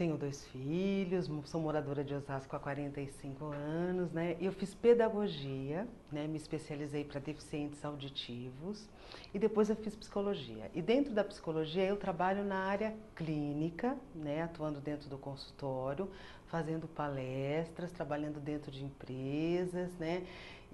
tenho 2 filhos, sou moradora de Osasco há 45 anos, né? Eu fiz pedagogia, né? Me especializei para deficientes auditivos e depois eu fiz psicologia. E dentro da psicologia eu trabalho na área clínica, né? Atuando dentro do consultório, fazendo palestras, trabalhando dentro de empresas, né?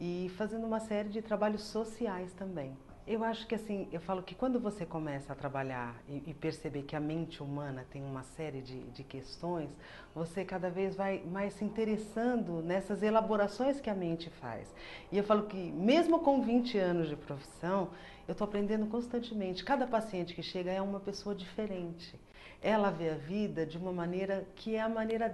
E fazendo uma série de trabalhos sociais também. Eu acho que assim, eu falo que quando você começa a trabalhar e perceber que a mente humana tem uma série de questões, você cada vez vai mais se interessando nessas elaborações que a mente faz. E eu falo que mesmo com 20 anos de profissão, eu estou aprendendo constantemente. Cada paciente que chega é uma pessoa diferente. Ela vê a vida de uma maneira que é a maneira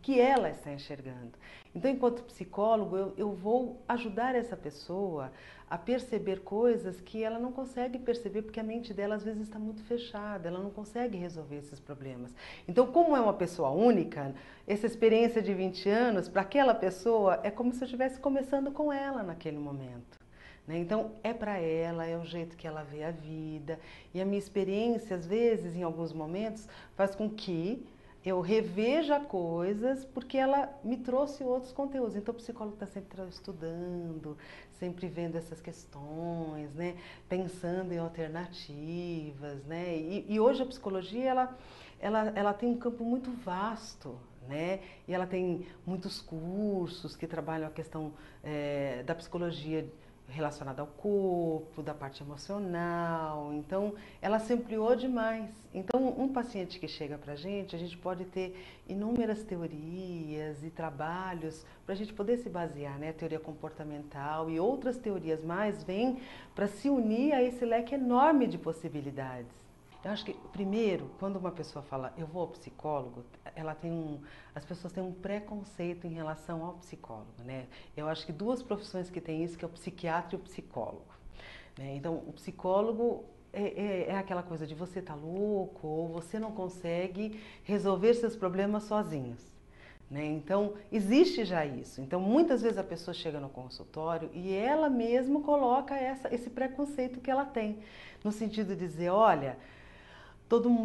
que ela está enxergando. Então, enquanto psicólogo, eu vou ajudar essa pessoa a perceber coisas que ela não consegue perceber porque a mente dela às vezes está muito fechada, ela não consegue resolver esses problemas. Então, como é uma pessoa única, essa experiência de 20 anos, para aquela pessoa, é como se eu estivesse começando com ela naquele momento. Né? Então, é para ela, é o jeito que ela vê a vida. E a minha experiência, às vezes, em alguns momentos, faz com que eu reveja coisas porque ela me trouxe outros conteúdos. Então, o psicólogo está sempre estudando, sempre vendo essas questões, né? Pensando em alternativas. Né? E hoje a psicologia ela tem um campo muito vasto. Né? E ela tem muitos cursos que trabalham a questão da psicologia relacionada ao corpo, da parte emocional. Então, ela se ampliou demais. Então, um paciente que chega para a gente pode ter inúmeras teorias e trabalhos para a gente poder se basear, né? A teoria comportamental e outras teorias mais vêm para se unir a esse leque enorme de possibilidades. Eu acho que, primeiro, quando uma pessoa fala eu vou ao psicólogo, as pessoas têm um preconceito em relação ao psicólogo, né? Eu acho que duas profissões que têm isso, que é o psiquiatra e o psicólogo. Né? Então, o psicólogo é aquela coisa de você tá louco ou você não consegue resolver seus problemas sozinhos. Né? Então, existe já isso. Então, muitas vezes a pessoa chega no consultório e ela mesma coloca esse preconceito que ela tem, no sentido de dizer, olha,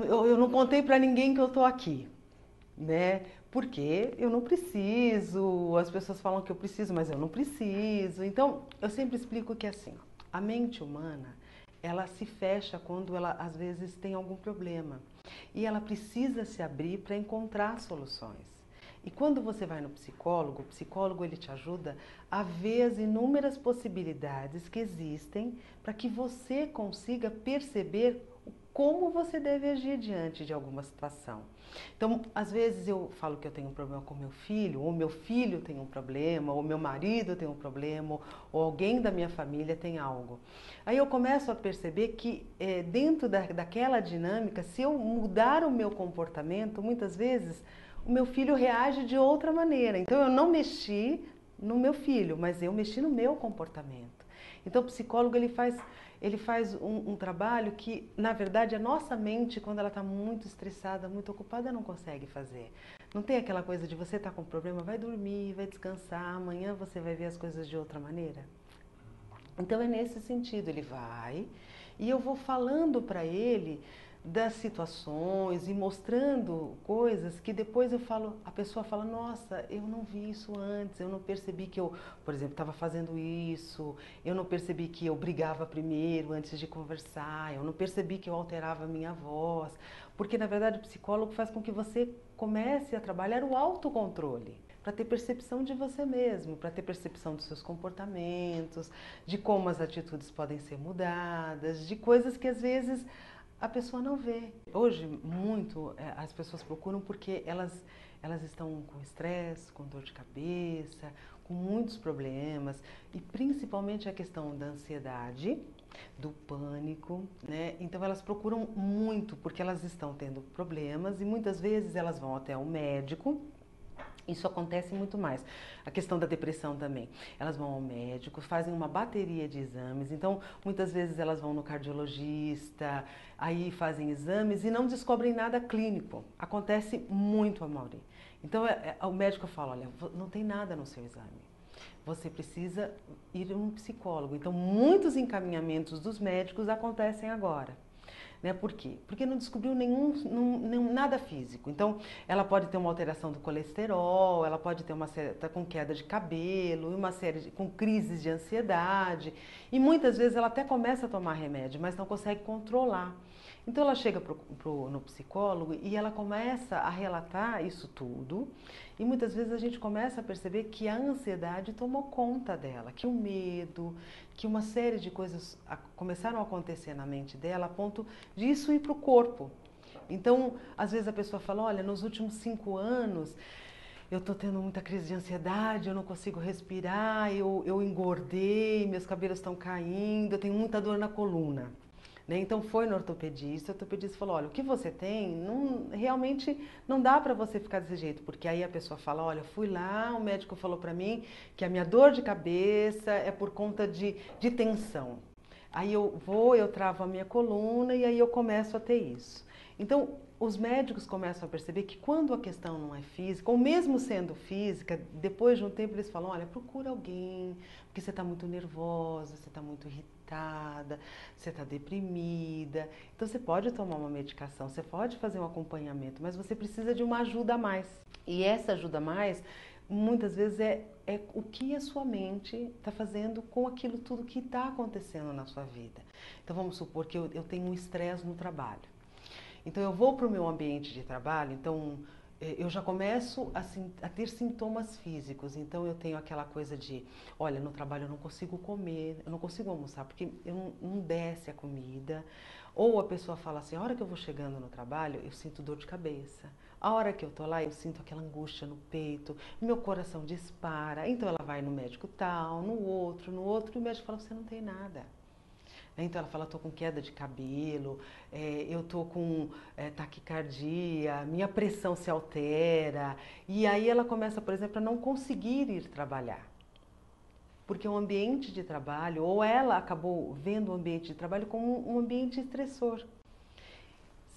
eu não contei para ninguém que eu estou aqui, né? Porque eu não preciso, as pessoas falam que eu preciso, mas eu não preciso. Então, eu sempre explico que assim, a mente humana, ela se fecha quando ela às vezes tem algum problema. E ela precisa se abrir para encontrar soluções. E quando você vai no psicólogo, o psicólogo ele te ajuda a ver as inúmeras possibilidades que existem para que você consiga perceber como você deve agir diante de alguma situação. Então, às vezes eu falo que eu tenho um problema com meu filho, ou meu filho tem um problema, ou meu marido tem um problema, ou alguém da minha família tem algo. Aí eu começo a perceber que dentro daquela dinâmica, se eu mudar o meu comportamento, muitas vezes o meu filho reage de outra maneira. Então eu não mexi no meu filho, mas eu mexi no meu comportamento. Então o psicólogo ele faz um trabalho que, na verdade, a nossa mente, quando ela está muito estressada, muito ocupada, não consegue fazer. Não tem aquela coisa de você estar com problema, vai dormir, vai descansar, amanhã você vai ver as coisas de outra maneira. Então é nesse sentido, ele vai e eu vou falando para ele das situações e mostrando coisas que depois a pessoa fala, nossa, eu não vi isso antes, eu não percebi que eu, por exemplo, estava fazendo isso, eu não percebi que eu brigava primeiro antes de conversar, eu não percebi que eu alterava a minha voz, porque na verdade o psicólogo faz com que você comece a trabalhar o autocontrole para ter percepção de você mesmo, para ter percepção dos seus comportamentos, de como as atitudes podem ser mudadas, de coisas que às vezes a pessoa não vê. Hoje, muito, as pessoas procuram porque elas estão com estresse, com dor de cabeça, com muitos problemas, e principalmente a questão da ansiedade, do pânico, né? Então elas procuram muito porque elas estão tendo problemas e muitas vezes elas vão até o médico. Isso acontece muito mais. A questão da depressão também. Elas vão ao médico, fazem uma bateria de exames. Então, muitas vezes elas vão no cardiologista, aí fazem exames e não descobrem nada clínico. Acontece muito, Amaury. Então, o médico fala, olha, não tem nada no seu exame. Você precisa ir a um psicólogo. Então, muitos encaminhamentos dos médicos acontecem agora. né? Por quê? Porque não descobriu nada físico. Então, ela pode ter uma alteração do colesterol, ela pode ter tá com queda de cabelo, com crises de ansiedade. E muitas vezes ela até começa a tomar remédio, mas não consegue controlar. Então ela chega no psicólogo e ela começa a relatar isso tudo, e muitas vezes a gente começa a perceber que a ansiedade tomou conta dela, que o medo, que uma série de coisas começaram a acontecer na mente dela a ponto disso ir para o corpo. Então, às vezes a pessoa fala, olha, nos últimos 5 anos eu estou tendo muita crise de ansiedade, eu não consigo respirar, eu engordei, meus cabelos estão caindo, eu tenho muita dor na coluna. Né? Então foi no ortopedista, o ortopedista falou, olha, o que você tem, realmente não dá para você ficar desse jeito, porque aí a pessoa fala, olha, fui lá, o médico falou para mim que a minha dor de cabeça é por conta de tensão. Aí eu travo a minha coluna e aí eu começo a ter isso. Então, os médicos começam a perceber que quando a questão não é física, ou mesmo sendo física, depois de um tempo eles falam, olha, procura alguém, porque você está muito nervosa, você está muito irritada, você está deprimida. Então você pode tomar uma medicação, você pode fazer um acompanhamento, mas você precisa de uma ajuda a mais. E essa ajuda a mais, muitas vezes é o que a sua mente está fazendo com aquilo tudo que está acontecendo na sua vida. Então vamos supor que eu tenho um estresse no trabalho. Então eu vou para o meu ambiente de trabalho, então eu já começo a ter sintomas físicos. Então eu tenho aquela coisa de, olha, no trabalho eu não consigo comer, eu não consigo almoçar porque não desce a comida. Ou a pessoa fala assim, a hora que eu vou chegando no trabalho, eu sinto dor de cabeça. A hora que eu tô lá, eu sinto aquela angústia no peito, meu coração dispara. Então ela vai no médico tal, no outro, e o médico fala, você não tem nada. Então ela fala, estou com queda de cabelo, eu estou com taquicardia, minha pressão se altera. E aí ela começa, por exemplo, a não conseguir ir trabalhar. Porque o ambiente de trabalho, ou ela acabou vendo o ambiente de trabalho como um ambiente estressor.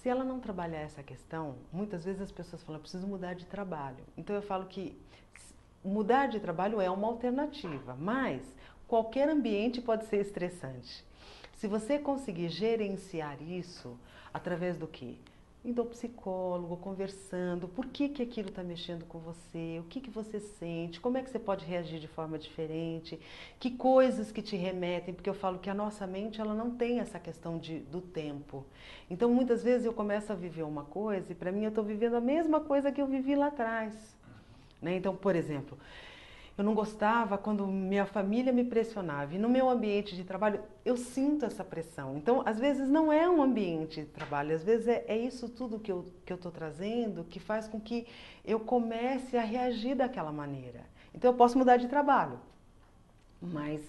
Se ela não trabalhar essa questão, muitas vezes as pessoas falam, eu preciso mudar de trabalho. Então eu falo que mudar de trabalho é uma alternativa, mas qualquer ambiente pode ser estressante. Se você conseguir gerenciar isso, através do quê? Indo ao psicólogo, conversando, por que aquilo está mexendo com você, o que você sente, como é que você pode reagir de forma diferente, que coisas que te remetem, porque eu falo que a nossa mente ela não tem essa questão do tempo. Então muitas vezes eu começo a viver uma coisa e para mim eu estou vivendo a mesma coisa que eu vivi lá atrás. Né? Então, por exemplo, eu não gostava quando minha família me pressionava. E no meu ambiente de trabalho, eu sinto essa pressão. Então, às vezes, não é um ambiente de trabalho. Às vezes, é isso tudo que eu estou trazendo que faz com que eu comece a reagir daquela maneira. Então, eu posso mudar de trabalho. Mas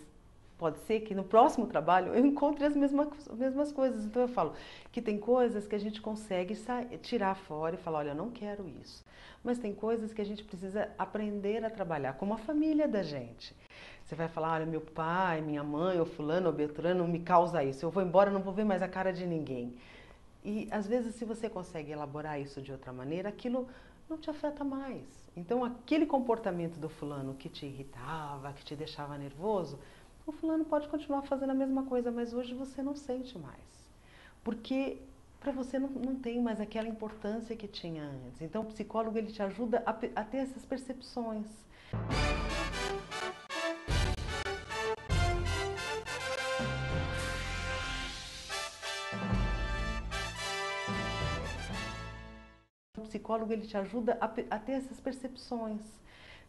pode ser que no próximo trabalho eu encontre as mesmas coisas. Então, eu falo que tem coisas que a gente consegue tirar fora e falar, olha, eu não quero isso. Mas tem coisas que a gente precisa aprender a trabalhar, como a família da gente. Você vai falar, olha, meu pai, minha mãe, ou fulano, ou beltrano, me causa isso. Eu vou embora, não vou ver mais a cara de ninguém. E, às vezes, se você consegue elaborar isso de outra maneira, aquilo não te afeta mais. Então, aquele comportamento do fulano que te irritava, que te deixava nervoso, o fulano pode continuar fazendo a mesma coisa, mas hoje você não sente mais. Porque para você não tem mais aquela importância que tinha antes. Então, o psicólogo ele te ajuda a ter essas percepções. O psicólogo ele te ajuda a ter essas percepções.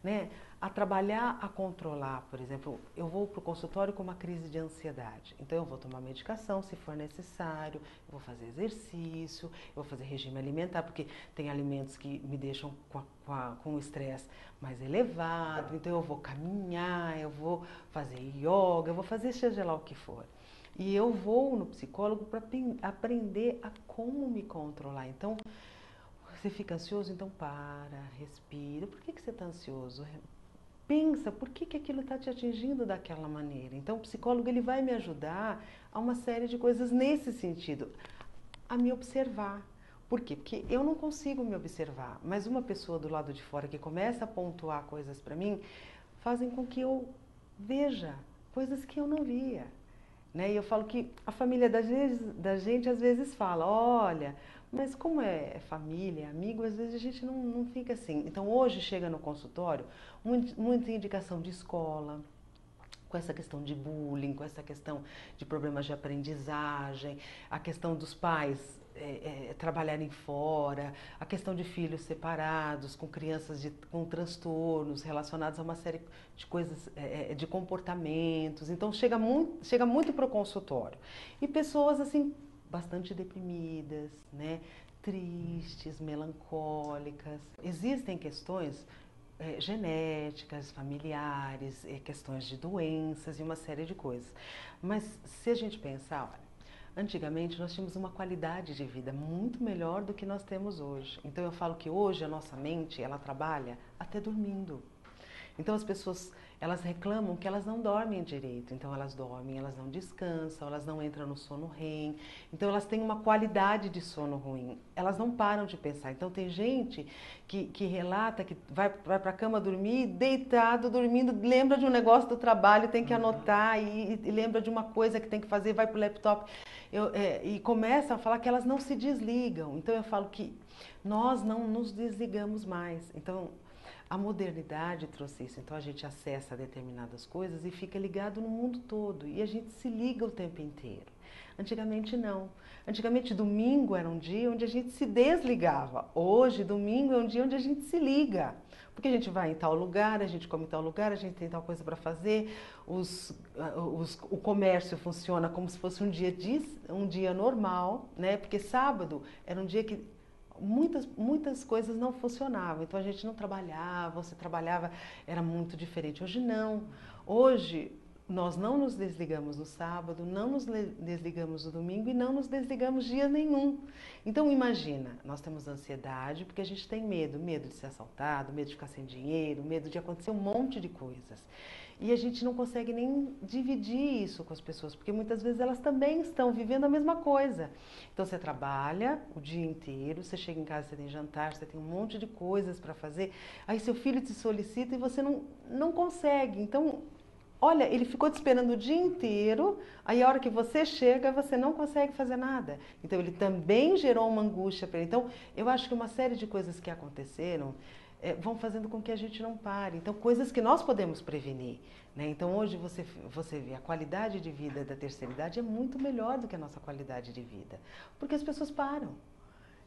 Né? A trabalhar, a controlar. Por exemplo, eu vou para o consultório com uma crise de ansiedade. Então, eu vou tomar medicação se for necessário, eu vou fazer exercício, eu vou fazer regime alimentar, porque tem alimentos que me deixam com o estresse mais elevado. Então, eu vou caminhar, eu vou fazer yoga, eu vou fazer seja lá o que for. E eu vou no psicólogo para aprender a como me controlar. Então, você fica ansioso? Então para, respira. Por que você está ansioso? Pensa, por que aquilo está te atingindo daquela maneira? Então o psicólogo ele vai me ajudar a uma série de coisas nesse sentido, a me observar. Por quê? Porque eu não consigo me observar, mas uma pessoa do lado de fora que começa a pontuar coisas para mim, fazem com que eu veja coisas que eu não via. né? E eu falo que a família da gente às vezes fala, olha, mas como é família, é amigo, às vezes a gente não fica assim. Então hoje chega no consultório muita indicação de escola, com essa questão de bullying, com essa questão de problemas de aprendizagem, a questão dos pais trabalharem fora, a questão de filhos separados, com crianças com transtornos relacionados a uma série de coisas, de comportamentos. Então chega muito para o consultório. E pessoas assim, bastante deprimidas, né? Tristes, melancólicas. Existem questões genéticas, familiares, questões de doenças e uma série de coisas. Mas se a gente pensar, olha, antigamente nós tínhamos uma qualidade de vida muito melhor do que nós temos hoje. Então eu falo que hoje a nossa mente, ela trabalha até dormindo. Então as pessoas, elas reclamam que elas não dormem direito. Então elas dormem, elas não descansam, elas não entram no sono REM. Então elas têm uma qualidade de sono ruim. Elas não param de pensar. Então tem gente que relata que vai para a cama dormir, deitado, dormindo, lembra de um negócio do trabalho, tem que anotar e lembra de uma coisa que tem que fazer, vai para o laptop. E começa a falar que elas não se desligam. Então eu falo que nós não nos desligamos mais. Então a modernidade trouxe isso, então a gente acessa determinadas coisas e fica ligado no mundo todo e a gente se liga o tempo inteiro. Antigamente não. Antigamente domingo era um dia onde a gente se desligava. Hoje domingo é um dia onde a gente se liga. Porque a gente vai em tal lugar, a gente come em tal lugar, a gente tem tal coisa para fazer, o comércio funciona como se fosse um dia normal, né? Porque sábado era um dia que muitas coisas não funcionavam, então a gente não trabalhava, você trabalhava, era muito diferente. Hoje não. Hoje nós não nos desligamos no sábado, não nos desligamos no domingo e não nos desligamos dia nenhum. Então imagina, nós temos ansiedade porque a gente tem medo de ser assaltado, medo de ficar sem dinheiro, medo de acontecer um monte de coisas. E a gente não consegue nem dividir isso com as pessoas, porque muitas vezes elas também estão vivendo a mesma coisa. Então você trabalha o dia inteiro, você chega em casa, você tem jantar, você tem um monte de coisas para fazer, aí seu filho te solicita e você não consegue. Então, olha, ele ficou te esperando o dia inteiro, aí a hora que você chega, você não consegue fazer nada. Então ele também gerou uma angústia para ele. Então, eu acho que uma série de coisas que aconteceram vão fazendo com que a gente não pare. Então, coisas que nós podemos prevenir, né? Então, hoje você vê a qualidade de vida da terceira idade é muito melhor do que a nossa qualidade de vida, porque as pessoas param.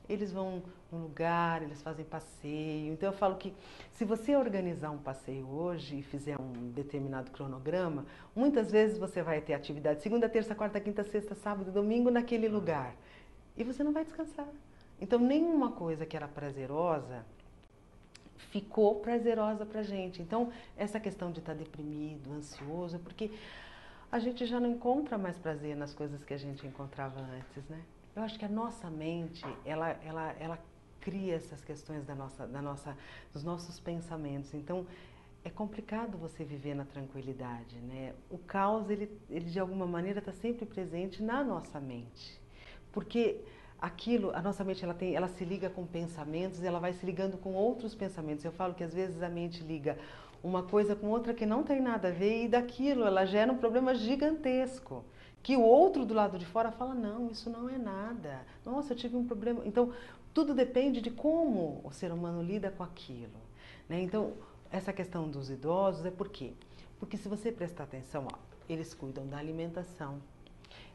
Eles vão no lugar, eles fazem passeio. Então eu falo que se você organizar um passeio hoje e fizer um determinado cronograma, muitas vezes você vai ter atividade segunda, terça, quarta, quinta, sexta, sábado, domingo naquele lugar. E você não vai descansar. Então nenhuma coisa que era prazerosa ficou prazerosa pra gente. Então, essa questão de estar deprimido, ansioso, é porque a gente já não encontra mais prazer nas coisas que a gente encontrava antes, né? Eu acho que a nossa mente, ela cria essas questões dos nossos pensamentos. Então, é complicado você viver na tranquilidade, né? O caos, ele de alguma maneira está sempre presente na nossa mente. Porque a nossa mente, ela se liga com pensamentos, ela vai se ligando com outros pensamentos. Eu falo que às vezes a mente liga uma coisa com outra que não tem nada a ver e daquilo ela gera um problema gigantesco. Que o outro do lado de fora fala, não, isso não é nada. Nossa, eu tive um problema. Então, tudo depende de como o ser humano lida com aquilo, né? Então, essa questão dos idosos é por quê? Porque se você prestar atenção, ó, eles cuidam da alimentação,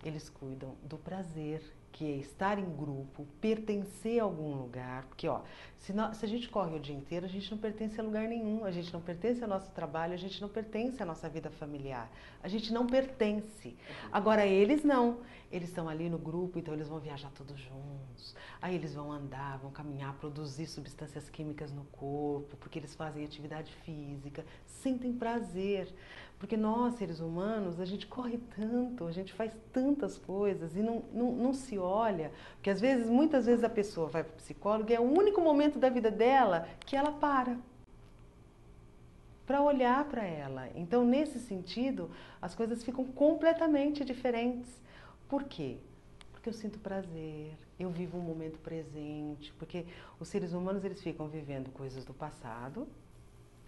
eles cuidam do prazer, que é estar em grupo, pertencer a algum lugar. Porque, ó, se a gente corre o dia inteiro, a gente não pertence a lugar nenhum, a gente não pertence ao nosso trabalho, a gente não pertence à nossa vida familiar. A gente não pertence. Agora, eles não. Eles estão ali no grupo, então eles vão viajar todos juntos. Aí eles vão andar, vão caminhar, produzir substâncias químicas no corpo, porque eles fazem atividade física, sentem prazer. Porque nós, seres humanos, a gente corre tanto, a gente faz tantas coisas e não se olha. Porque às vezes, muitas vezes a pessoa vai para o psicólogo e é o único momento da vida dela que ela para olhar para ela. Então, nesse sentido, as coisas ficam completamente diferentes. Por quê? Porque eu sinto prazer, eu vivo um momento presente, porque os seres humanos eles ficam vivendo coisas do passado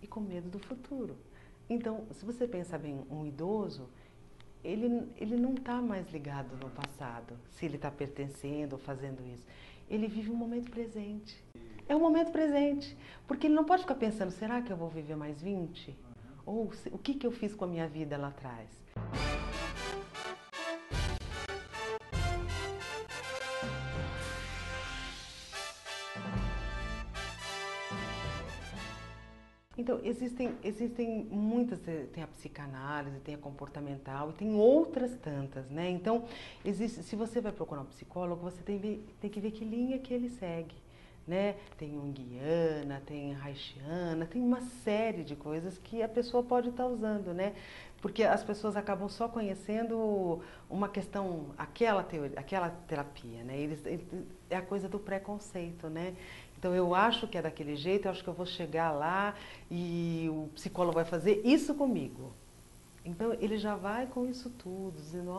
e com medo do futuro. Então, se você pensa bem, um idoso, ele não está mais ligado no passado, se ele está pertencendo ou fazendo isso. Ele vive o momento presente. É o momento presente, porque ele não pode ficar pensando, será que eu vou viver mais 20? Ou o que eu fiz com a minha vida lá atrás? Então, existem muitas, tem a psicanálise, tem a comportamental e tem outras tantas, né? Então, se você vai procurar um psicólogo, você tem que ver que linha que ele segue, né? Tem Jungiana, tem Reichiana, tem uma série de coisas que a pessoa pode estar usando, né? Porque as pessoas acabam só conhecendo uma questão, aquela teoria, aquela terapia, né? É a coisa do preconceito, né? Então, eu acho que é daquele jeito, eu acho que eu vou chegar lá e o psicólogo vai fazer isso comigo. Então, ele já vai com isso tudo, dizendo,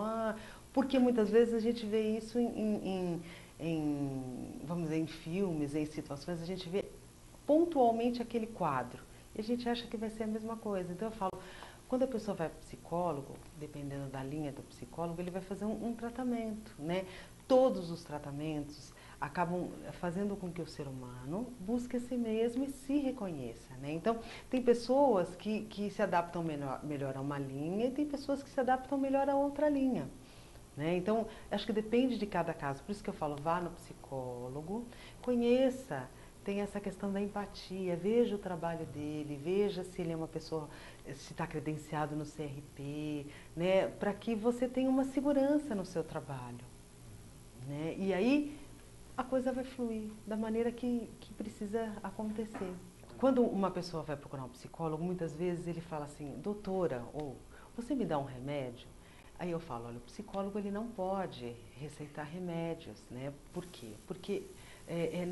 porque muitas vezes a gente vê isso vamos dizer, em filmes, em situações, a gente vê pontualmente aquele quadro e a gente acha que vai ser a mesma coisa. Então, eu falo, quando a pessoa vai para o psicólogo, dependendo da linha do psicólogo, ele vai fazer um tratamento, né? Todos os tratamentos acabam fazendo com que o ser humano busque a si mesmo e se reconheça, né? Então, tem pessoas que se adaptam melhor a uma linha e tem pessoas que se adaptam melhor a outra linha, né? Então, acho que depende de cada caso. Por isso que eu falo, vá no psicólogo, conheça, tem essa questão da empatia, veja o trabalho dele, veja se ele é uma pessoa, se está credenciado no CRP, né? Para que você tenha uma segurança no seu trabalho, né? E aí a coisa vai fluir da maneira que precisa acontecer. Quando uma pessoa vai procurar um psicólogo, muitas vezes ele fala assim, doutora, ou você me dá um remédio? Aí eu falo, olha, o psicólogo ele não pode receitar remédios, né? Por quê? Porque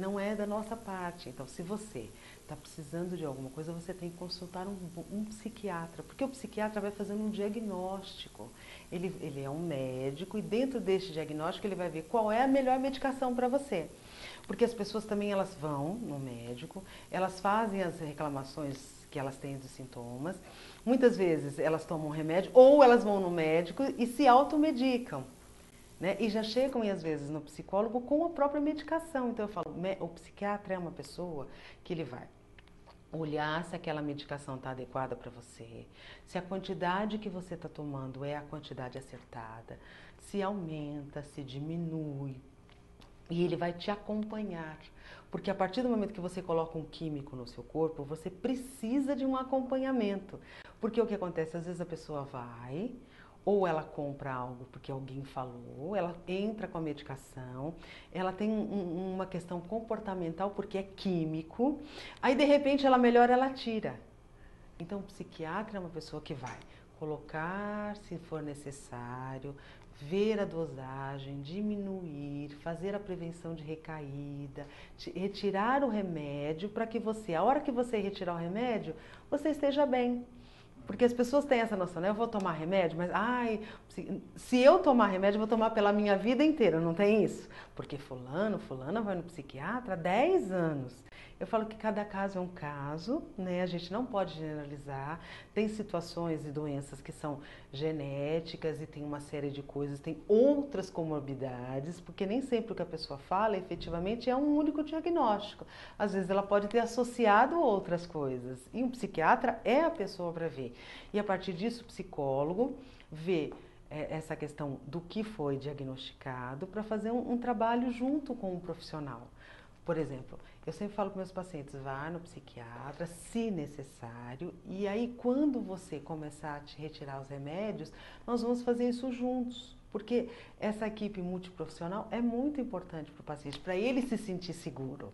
não é da nossa parte. Então, se você está precisando de alguma coisa, você tem que consultar um psiquiatra, porque o psiquiatra vai fazendo um diagnóstico. Ele é um médico e dentro deste diagnóstico ele vai ver qual é a melhor medicação para você. Porque as pessoas também elas vão no médico, elas fazem as reclamações que elas têm dos sintomas. Muitas vezes elas tomam remédio ou elas vão no médico e se automedicam, né? E já chegam, e às vezes, no psicólogo com a própria medicação. Então, eu falo, o psiquiatra é uma pessoa que ele vai olhar se aquela medicação está adequada para você, se a quantidade que você está tomando é a quantidade acertada, se aumenta, se diminui. E ele vai te acompanhar. Porque a partir do momento que você coloca um químico no seu corpo, você precisa de um acompanhamento. Porque o que acontece? Às vezes a pessoa vai, ou ela compra algo porque alguém falou, ela entra com a medicação, ela tem uma questão comportamental porque é químico, aí de repente ela melhora, ela tira. Então o psiquiatra é uma pessoa que vai colocar, se for necessário, ver a dosagem, diminuir, fazer a prevenção de recaída, retirar o remédio para que você, a hora que você retirar o remédio, você esteja bem. Porque as pessoas têm essa noção, né? Eu vou tomar remédio, mas se eu tomar remédio, eu vou tomar pela minha vida inteira, não tem isso? Porque fulana vai no psiquiatra há 10 anos. Eu falo que cada caso é um caso, né? A gente não pode generalizar. Tem situações e doenças que são genéticas e tem uma série de coisas, tem outras comorbidades, porque nem sempre o que a pessoa fala efetivamente é um único diagnóstico. Às vezes ela pode ter associado outras coisas. E um psiquiatra é a pessoa para ver. E a partir disso, o psicólogo vê essa questão do que foi diagnosticado para fazer um trabalho junto com um profissional. Por exemplo, eu sempre falo com meus pacientes, vá no psiquiatra, se necessário, e aí quando você começar a te retirar os remédios, nós vamos fazer isso juntos. Porque essa equipe multiprofissional é muito importante para o paciente, para ele se sentir seguro.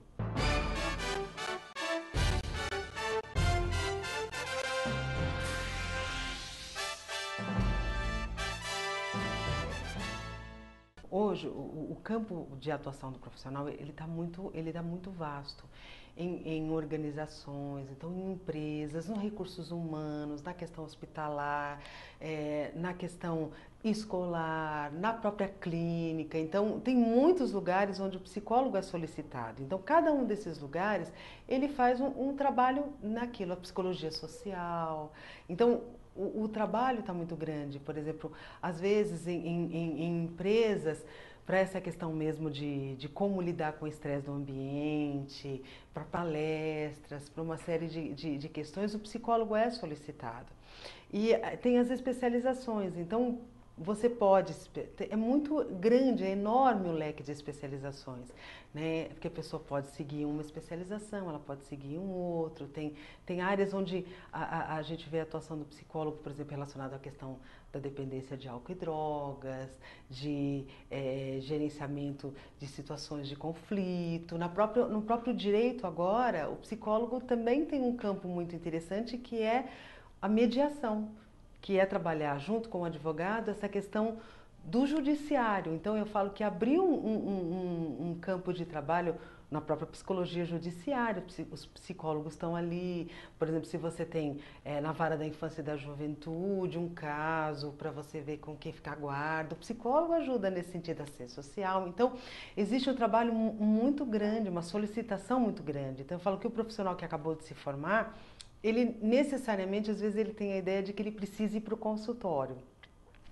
Hoje, o campo de atuação do profissional, ele tá muito vasto. em organizações, então em empresas, nos recursos humanos, na questão hospitalar, na questão escolar, na própria clínica. Então, tem muitos lugares onde o psicólogo é solicitado. Então, cada um desses lugares, ele faz um trabalho naquilo, a psicologia social. Então, o trabalho está muito grande. Por exemplo, às vezes em empresas, para essa questão mesmo de como lidar com o estresse do ambiente, para palestras, para uma série de questões, o psicólogo é solicitado. E tem as especializações, então você pode, é muito grande, é enorme o leque de especializações, né? Porque a pessoa pode seguir uma especialização, ela pode seguir um outro, tem áreas onde a gente vê a atuação do psicólogo, por exemplo, relacionada à questão da dependência de álcool e drogas, de gerenciamento de situações de conflito. No próprio direito agora, o psicólogo também tem um campo muito interessante que é a mediação, que é trabalhar junto com o advogado essa questão do judiciário. Então, eu falo que abriu um campo de trabalho na própria psicologia judiciária, os psicólogos estão ali. Por exemplo, se você tem na vara da infância e da juventude um caso para você ver com quem ficar guarda, o psicólogo ajuda nesse sentido, assistência social. Então, existe um trabalho muito grande, uma solicitação muito grande. Então, eu falo que o profissional que acabou de se formar, ele necessariamente, às vezes, ele tem a ideia de que ele precisa ir para o consultório.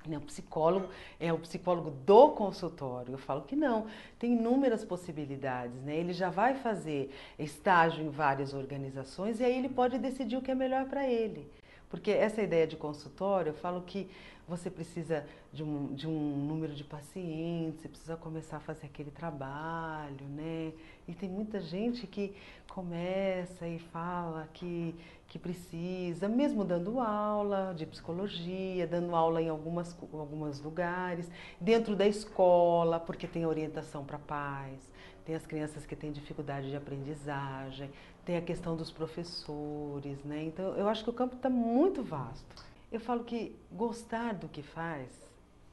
O psicólogo é o psicólogo do consultório. Eu falo que não, tem inúmeras possibilidades, né? Ele já vai fazer estágio em várias organizações e aí ele pode decidir o que é melhor para ele. Porque essa ideia de consultório, eu falo que você precisa de um número de pacientes, você precisa começar a fazer aquele trabalho, né? E tem muita gente que começa e fala que precisa, mesmo dando aula de psicologia, dando aula em alguns lugares, dentro da escola, porque tem orientação para pais, tem as crianças que têm dificuldade de aprendizagem, tem a questão dos professores, né? Então, eu acho que o campo está muito vasto. Eu falo que gostar do que faz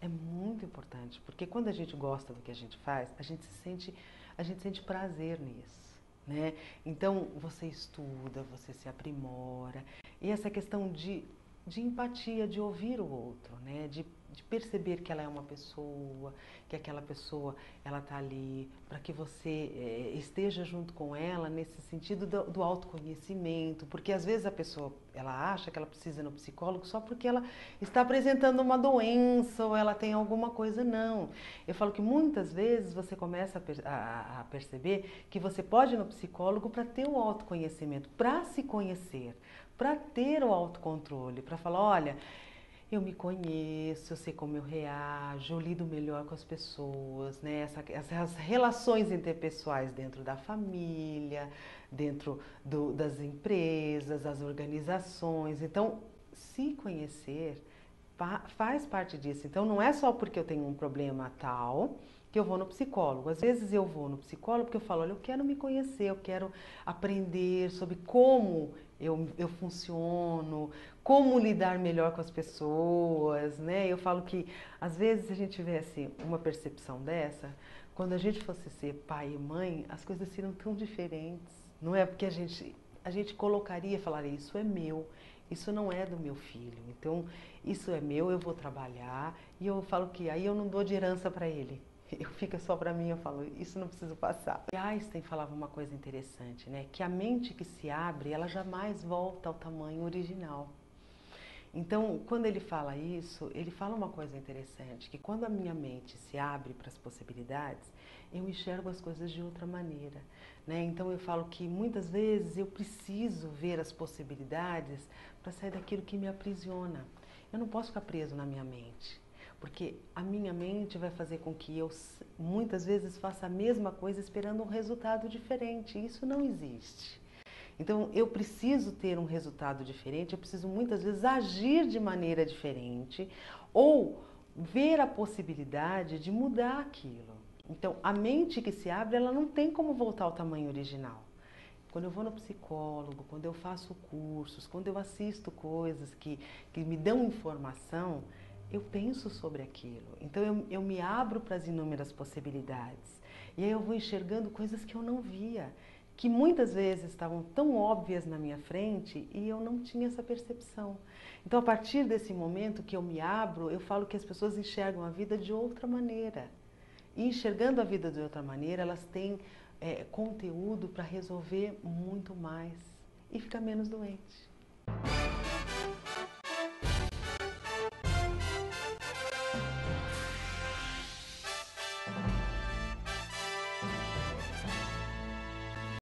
é muito importante, porque quando a gente gosta do que a gente faz, a gente sente prazer nisso, né? Então, você estuda, você se aprimora, e essa questão de empatia, de ouvir o outro, né? De perceber que ela é uma pessoa, que aquela pessoa ela está ali para que você esteja junto com ela nesse sentido do autoconhecimento, porque às vezes a pessoa ela acha que ela precisa ir no psicólogo só porque ela está apresentando uma doença ou ela tem alguma coisa, não. Eu falo que muitas vezes você começa a perceber que você pode ir no psicólogo para ter o autoconhecimento, para se conhecer, para ter o autocontrole, para falar, olha, eu me conheço, eu sei como eu reajo, eu lido melhor com as pessoas, né? Essas relações interpessoais dentro da família, dentro das empresas, das organizações. Então, se conhecer faz parte disso. Então, não é só porque eu tenho um problema tal que eu vou no psicólogo. Às vezes eu vou no psicólogo porque eu falo, olha, eu quero me conhecer, eu quero aprender sobre como eu funciono, como lidar melhor com as pessoas, né? Eu falo que às vezes a gente tivesse uma percepção dessa, quando a gente fosse ser pai e mãe, as coisas seriam tão diferentes. Não é porque a gente colocaria e falaria, isso é meu, isso não é do meu filho. Então, isso é meu, eu vou trabalhar e eu falo que aí eu não dou de herança para ele. Eu fico só para mim, eu falo, isso não preciso passar. E Einstein falava uma coisa interessante, né? Que a mente que se abre, ela jamais volta ao tamanho original. Então, quando ele fala isso, ele fala uma coisa interessante, que quando a minha mente se abre para as possibilidades, eu enxergo as coisas de outra maneira, né? Então, eu falo que muitas vezes eu preciso ver as possibilidades para sair daquilo que me aprisiona. Eu não posso ficar preso na minha mente, porque a minha mente vai fazer com que eu muitas vezes faça a mesma coisa esperando um resultado diferente. Isso não existe. Então, eu preciso ter um resultado diferente, eu preciso muitas vezes agir de maneira diferente ou ver a possibilidade de mudar aquilo. Então, a mente que se abre, ela não tem como voltar ao tamanho original. Quando eu vou no psicólogo, quando eu faço cursos, quando eu assisto coisas que me dão informação, eu penso sobre aquilo. Então, eu me abro para as inúmeras possibilidades. E aí eu vou enxergando coisas que eu não via, que muitas vezes estavam tão óbvias na minha frente e eu não tinha essa percepção. Então, a partir desse momento que eu me abro, eu falo que as pessoas enxergam a vida de outra maneira. E enxergando a vida de outra maneira, elas têm conteúdo para resolver muito mais e ficar menos doente.